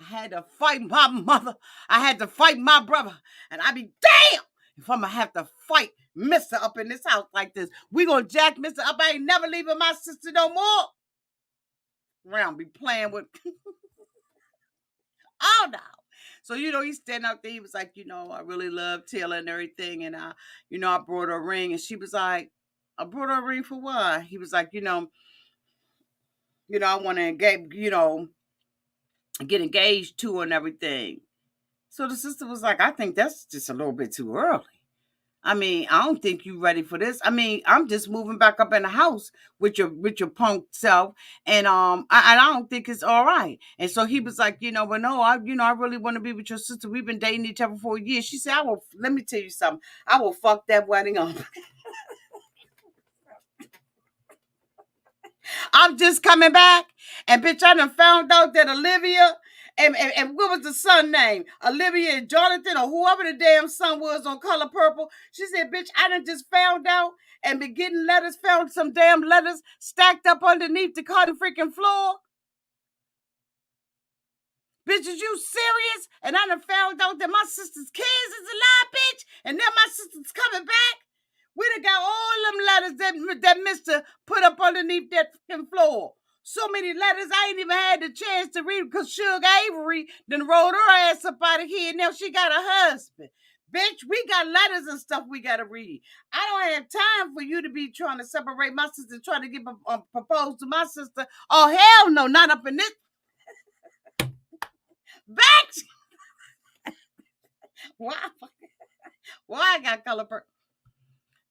I had to fight my mother. I had to fight my brother. And I be damn if I'm going to have to fight Mr. up in this house like this. We going to jack Mr. up. I ain't never leaving my sister no more. Around be playing with. Oh, no. So, he's standing out there. He was like, I really love Taylor and everything. And, I brought her a ring. And she was like, I brought her a ring for what? He was like, I want to engage, get engaged to her and everything. So the sister was like, I think that's just a little bit too early. I mean, I don't think you ready for this. I mean, I'm just moving back up in the house with your punk self, and I don't think it's all right. And so he was like, but no, I really want to be with your sister. We've been dating each other for a year. She said, let me tell you something. I will fuck that wedding up. I'm just coming back, and bitch, I done found out that Olivia and what was the son name? Olivia and Jonathan, or whoever the damn son was on Color Purple. She said, bitch, I done just found out and been getting letters, found some damn letters stacked up underneath the cotton freaking floor. Bitch, is you serious? And I done found out that my sister's kids is alive, bitch, and now my sister's coming back. We done got all them letters that Mr. put up underneath that freaking floor. So many letters, I ain't even had the chance to read because Sugar Avery done rolled her ass up out of here. Now she got a husband. Bitch, we got letters and stuff we got to read. I don't have time for you to be trying to separate my sister, trying to get proposed to my sister. Oh, hell no, not up in this. Bitch! Why I got color purple?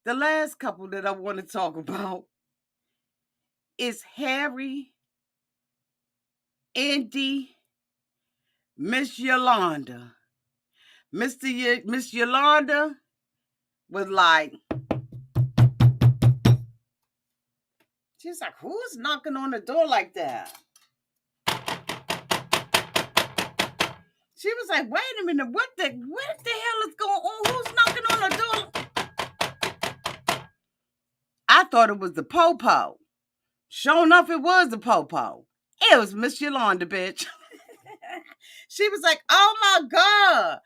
The last couple that I want to talk about is Harry, Indy, Miss Yolanda. Miss Yolanda was like, she's like, who's knocking on the door like that? She was like, wait a minute, what the hell is going on? Who's knocking on the door? I thought it was the po-po. Sure enough, it was the po-po. It was Miss Yolanda, bitch. She was like, oh my God,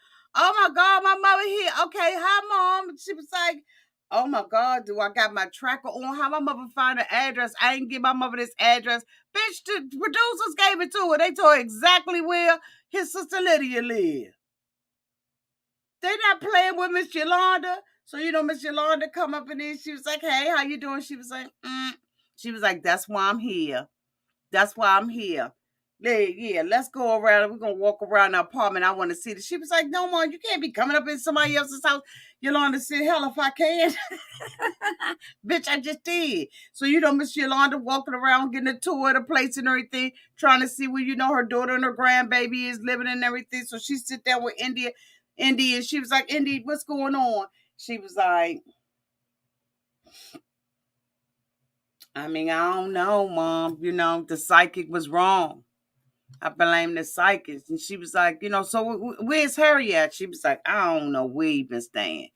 my mother here. Okay, hi, Mom. She was like, oh my God, do I got my tracker on? How my mother find an address? I ain't give my mother this address. Bitch, the producers gave it to her. They told her exactly where his sister Lydia lived. They not playing with Miss Yolanda. So, Miss Yolanda come up in there. She was like, hey, how you doing? She was like, She was like, that's why I'm here. That's why I'm here. Yeah, let's go around. We're gonna walk around the apartment. I want to see this. She was like, no, Mom, you can't be coming up in somebody else's house. Yolanda said, hell if I can. Bitch, I just did. So Miss Yolanda walking around getting a tour of the place and everything, trying to see where her daughter and her grandbaby is living and everything. So she sit down with Indy, and she was like, Indy, what's going on? She was like, I mean, I don't know, Mom. The psychic was wrong. I blame the psychic. And she was like, so where's Harry at? She was like, I don't know where he been staying.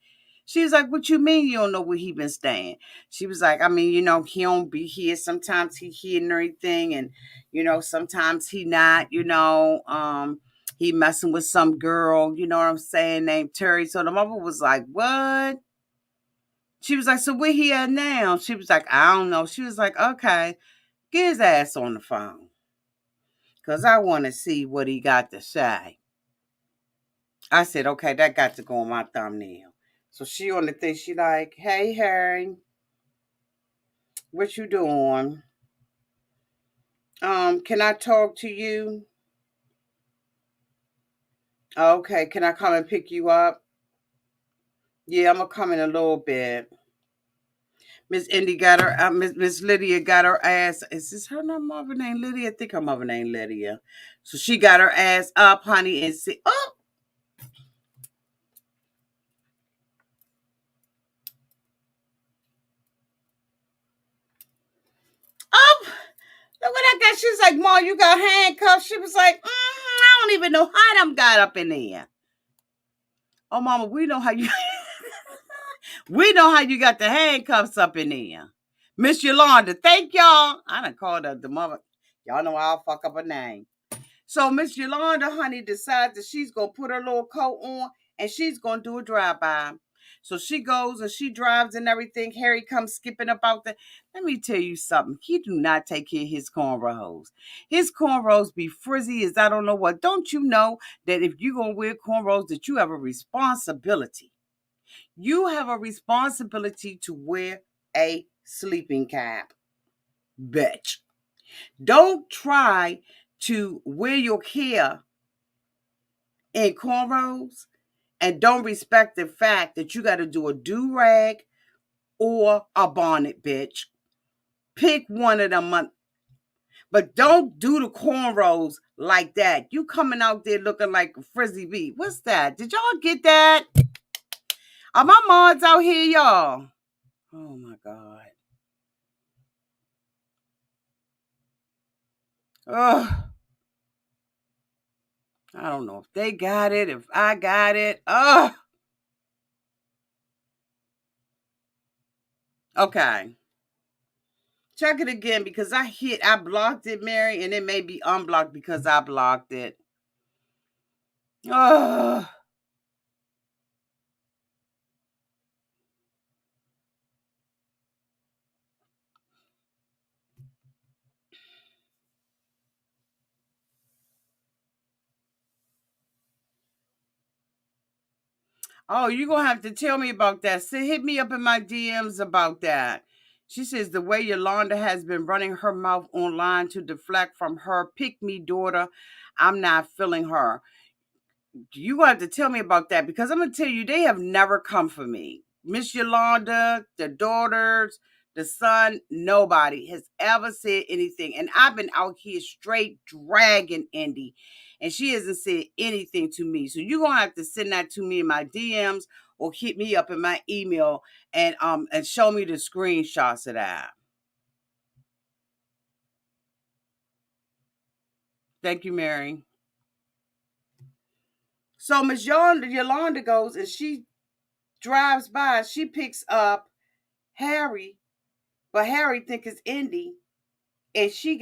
She was like, what you mean you don't know where he been staying? She was like, I mean, he don't be here. Sometimes he here and everything. And, sometimes he not, he messing with some girl, you know what I'm saying, named Terry. So the mother was like, what? She was like, so where he at now? She was like, I don't know. She was like, okay, get his ass on the phone. Because I want to see what he got to say. I said, okay, that got to go on my thumbnail. So she on the thing, she like, hey, Harry, what you doing? Can I talk to you? Okay, can I come and pick you up? Yeah, I'm going to come in a little bit. Miss Indy got her, Miss Lydia got her ass. Is this her mother named Lydia? I think her mother named Lydia. So she got her ass up, honey, and said, oh, oh, look what I got. She was like, Mom, you got handcuffs? She was like, I don't even know how them got up in there. Oh, Mama, we know how you we know how you got the handcuffs up in there. Miss Yolanda, thank y'all. I done called her the mother. Y'all know I'll fuck up her name. So Miss Yolanda, honey, decides that she's going to put her little coat on and she's going to do a drive-by. So she goes and she drives and everything. Harry comes skipping about the. Let me tell you something. He do not take care of his cornrows. His cornrows be frizzy as I don't know what. Don't you know that if you're going to wear cornrows that you have a responsibility? You have a responsibility to wear a sleeping cap. Bitch. Don't try to wear your hair in cornrows and don't respect the fact that you got to do a do-rag or a bonnet, bitch. Pick one of them. But don't do the cornrows like that. You coming out there looking like a frizzy bee. What's that? Did y'all get that? Are my mods out here, y'all? Oh, my God. Ugh. I don't know if they got it, if I got it. Ugh. Okay. Check it again because I blocked it, Mary, and it may be unblocked because I blocked it. Ugh. Oh, you're going to have to tell me about that. So hit me up in my DMs about that. She says the way Yolanda has been running her mouth online to deflect from her pick-me daughter, I'm not feeling her. You have to tell me about that because I'm going to tell you, they have never come for me. Miss Yolanda, the daughters, the son, nobody has ever said anything. And I've been out here straight dragging Indy, and she hasn't said anything to me. So you're going to have to send that to me in my DMs or hit me up in my email and show me the screenshots of that. Thank you, Mary. So Miss Yolanda goes and she drives by. She picks up Harry, but Harry think it's Indy, and she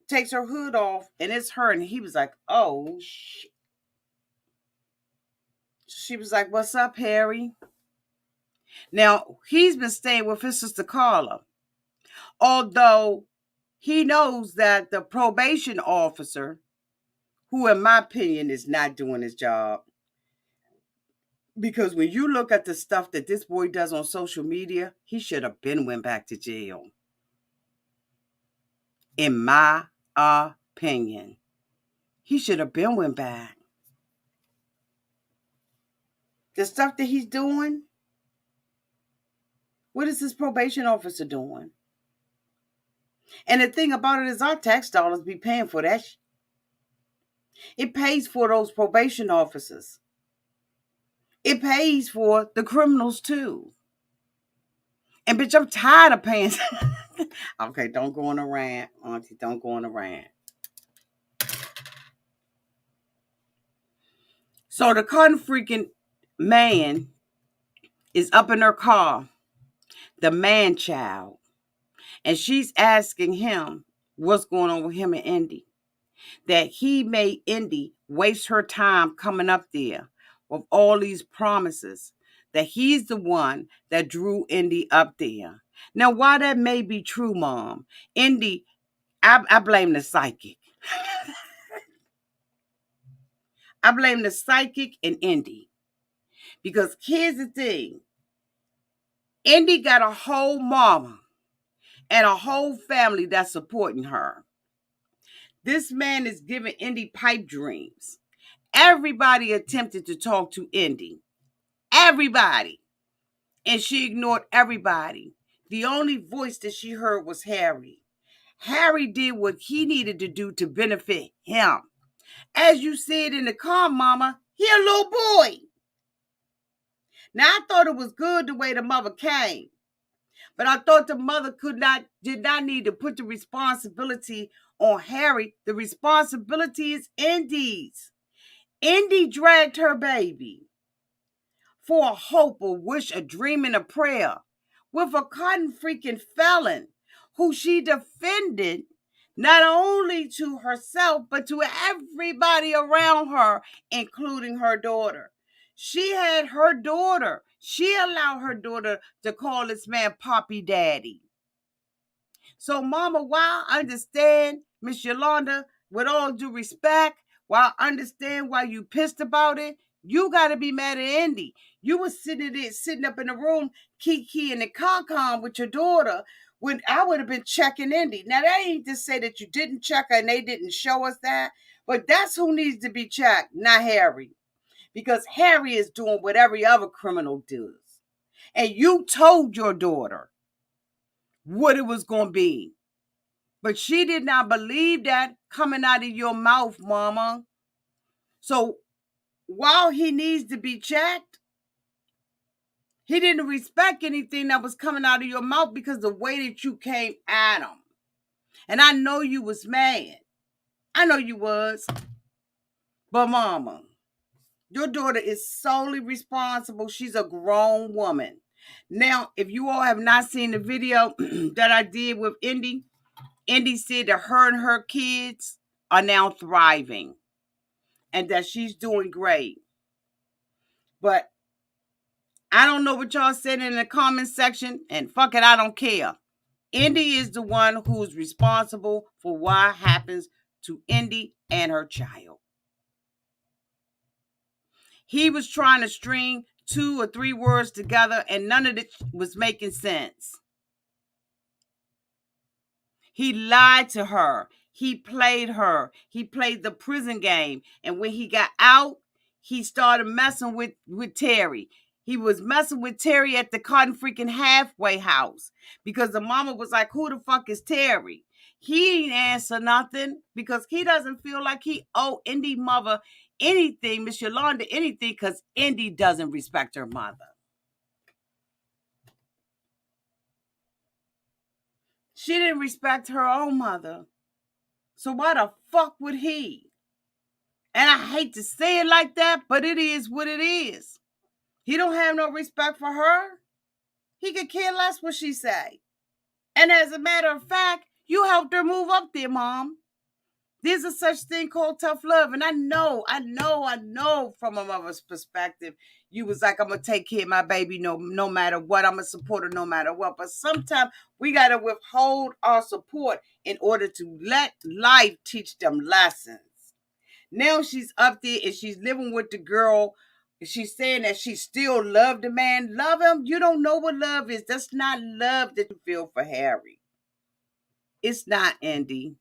takes her hood off, and it's her, and he was like, "Oh shit." She was like, "What's up, Harry?" Now he's been staying with his sister Carla, although he knows that the probation officer, who in my opinion is not doing his job, because when you look at the stuff that this boy does on social media, he should have been went back to jail. In my opinion. He should have been went back. The stuff that he's doing, what is his probation officer doing? And the thing about it is our tax dollars be paying for that. It pays for those probation officers. It pays for the criminals too. And bitch, I'm tired of paying. Okay, don't go on a rant, Auntie. Don't go on a rant. So the cotton freaking man is up in her car, the man child, and she's asking him what's going on with him and Indy. That he made Indy waste her time coming up there with all these promises. That he's the one that drew Indy up there. Now, while that may be true, Mom, Indy, I blame the psychic. I blame the psychic and Indy. Because here's the thing. Indy got a whole mama and a whole family that's supporting her. This man is giving Indy pipe dreams. Everybody attempted to talk to Indy. Everybody. And she ignored everybody. The only voice that she heard was Harry. Harry did what he needed to do to benefit him. As you said in the car, Mama, he a little boy. Now, I thought it was good the way the mother came. But I thought the mother did not need to put the responsibility on Harry. The responsibility is Indy's. Indy dragged her baby for a hope, a wish, a dream, and a prayer with a cotton freaking felon who she defended not only to herself, but to everybody around her, including her daughter. She had her daughter. She allowed her daughter to call this man Poppy Daddy. So, Mama, while I understand, Miss Yolanda, with all due respect, while I understand why you pissed about it, you got to be mad at Indy. You was sitting up in the room, Kiki and the Concom with your daughter, when I would have been checking Indy. Now, that ain't to say that you didn't check her and they didn't show us that, but that's who needs to be checked, not Harry. Because Harry is doing what every other criminal does. And you told your daughter what it was going to be. But she did not believe that coming out of your mouth, Mama. So while he needs to be checked, he didn't respect anything that was coming out of your mouth because the way that you came at him. And I know you was mad. I know you was. But Mama, your daughter is solely responsible. She's a grown woman. Now, if you all have not seen the video that I did with Indy, Indy said that her and her kids are now thriving and that she's doing great. But I don't know what y'all said in the comment section, and fuck it, I don't care. Indy is the one who's responsible for what happens to Indy and her child. He was trying to string 2 or 3 words together, and none of it was making sense. He lied to her. He played her. He played the prison game. And when he got out, he started messing with Terry. He was messing with Terry at the cotton freaking halfway house because the mama was like, who the fuck is Terry? He didn't answer nothing because he doesn't feel like he owe Indy mother anything, Miss Yolanda, anything, because Indy doesn't respect her mother. She didn't respect her own mother. So why the fuck would he? And I hate to say it like that, but it is what it is. He don't have no respect for her. He could care less what she say. And as a matter of fact, you helped her move up there, Mom. There's a such thing called tough love. And I know from a mother's perspective, you was like, I'm going to take care of my baby no matter what. I'm going to support her no matter what. But sometimes we got to withhold our support in order to let life teach them lessons. Now she's up there and she's living with the girl. She's saying that she still loved the man. Love him? You don't know what love is. That's not love that you feel for Harry. It's not, Andy.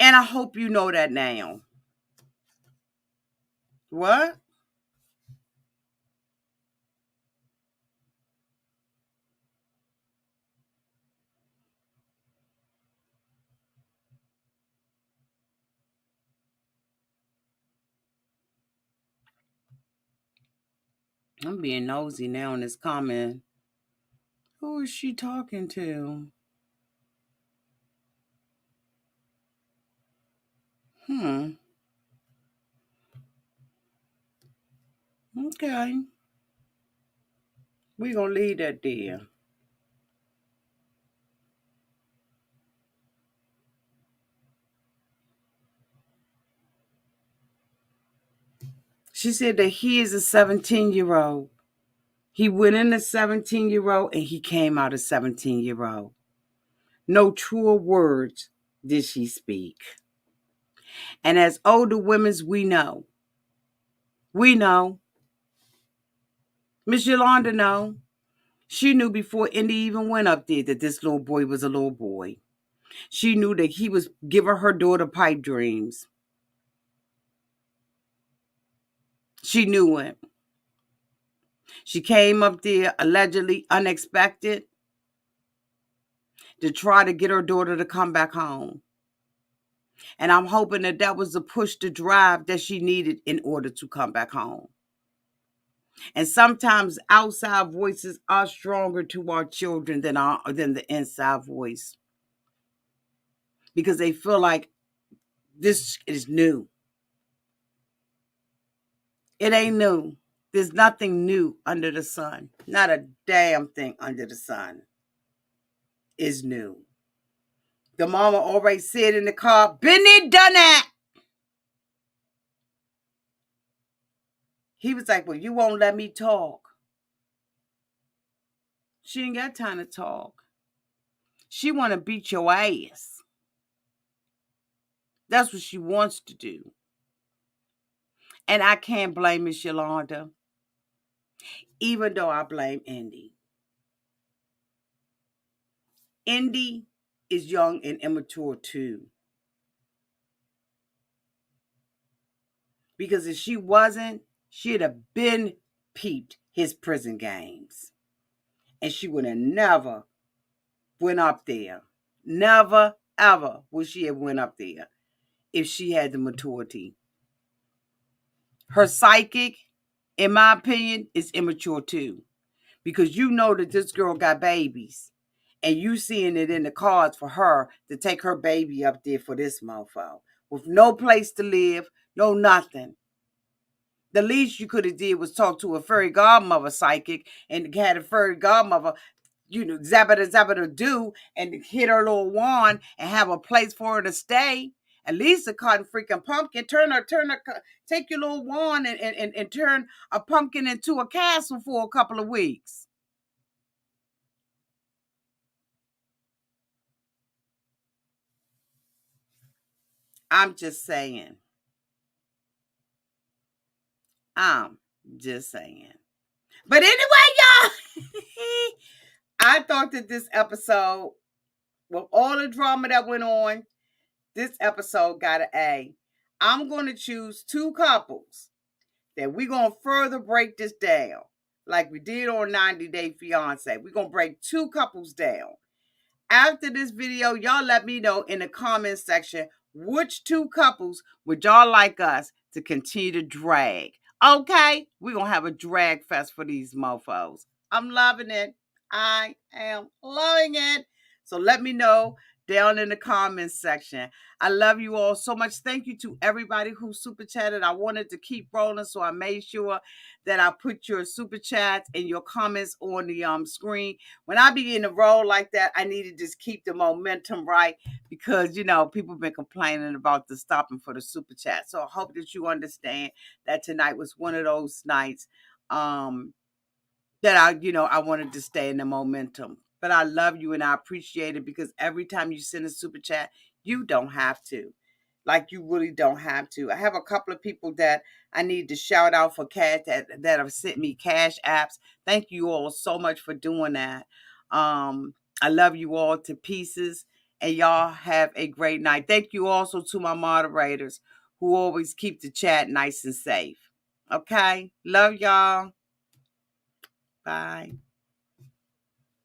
And I hope you know that now. What? I'm being nosy now in this comment. Who is she talking to? Okay. We're going to leave that there. She said that he is a 17-year-old. He went in a 17-year-old and he came out a 17-year-old. No truer words did she speak. And as older women, we know. We know. Miss Yolanda know. She knew before Indy even went up there that this little boy was a little boy. She knew that he was giving her daughter pipe dreams. She knew it. She came up there allegedly unexpected to try to get her daughter to come back home. And I'm hoping that that was the push to drive that she needed in order to come back home. And sometimes outside voices are stronger to our children than the inside voice. Because they feel like this is new. It ain't new. There's nothing new under the sun. Not a damn thing under the sun is new. The mama already said in the car, been there, done that. He was like, well, you won't let me talk. She ain't got time to talk. She want to beat your ass. That's what she wants to do. And I can't blame Miss Yolanda, even though I blame Indy. Indy is young and immature too. Because if she wasn't, she'd have been peeped his prison games. And she would have never went up there. Never, ever would she have went up there if she had the maturity. Her psychic, in my opinion, is immature too. Because you know that this girl got babies. And you seeing it in the cards for her to take her baby up there for this mofo. With no place to live, no nothing. The least you could have did was talk to a fairy godmother psychic and had a fairy godmother, zabbada do and hit her little wand and have a place for her to stay. At least a cotton freaking pumpkin. Take your little wand and turn a pumpkin into a castle for a couple of weeks. I'm just saying. I'm just saying. But anyway, y'all, I thought that this episode, with all the drama that went on, this episode got an A. I'm going to choose two couples that we're going to further break this down. Like we did on 90 Day Fiance. We're going to break two couples down. After this video, y'all let me know in the comment section which two couples would y'all like us to continue to drag. Okay? We're going to have a drag fest for these mofos. I'm loving it. I am loving it. So let me know down in the comments section. I love you all so much. Thank you to everybody who super chatted. I wanted to keep rolling, so I made sure that I put your super chats and your comments on the screen. When I begin to roll like that, I need to just keep the momentum right because, people have been complaining about the stopping for the super chat. So I hope that you understand that tonight was one of those nights that I wanted to stay in the momentum. But I love you and I appreciate it because every time you send a super chat, you don't have to. Like you really don't have to. I have a couple of people that I need to shout out for cash that have sent me cash apps. Thank you all so much for doing that. I love you all to pieces. And y'all have a great night. Thank you also to my moderators who always keep the chat nice and safe. Okay? Love y'all. Bye.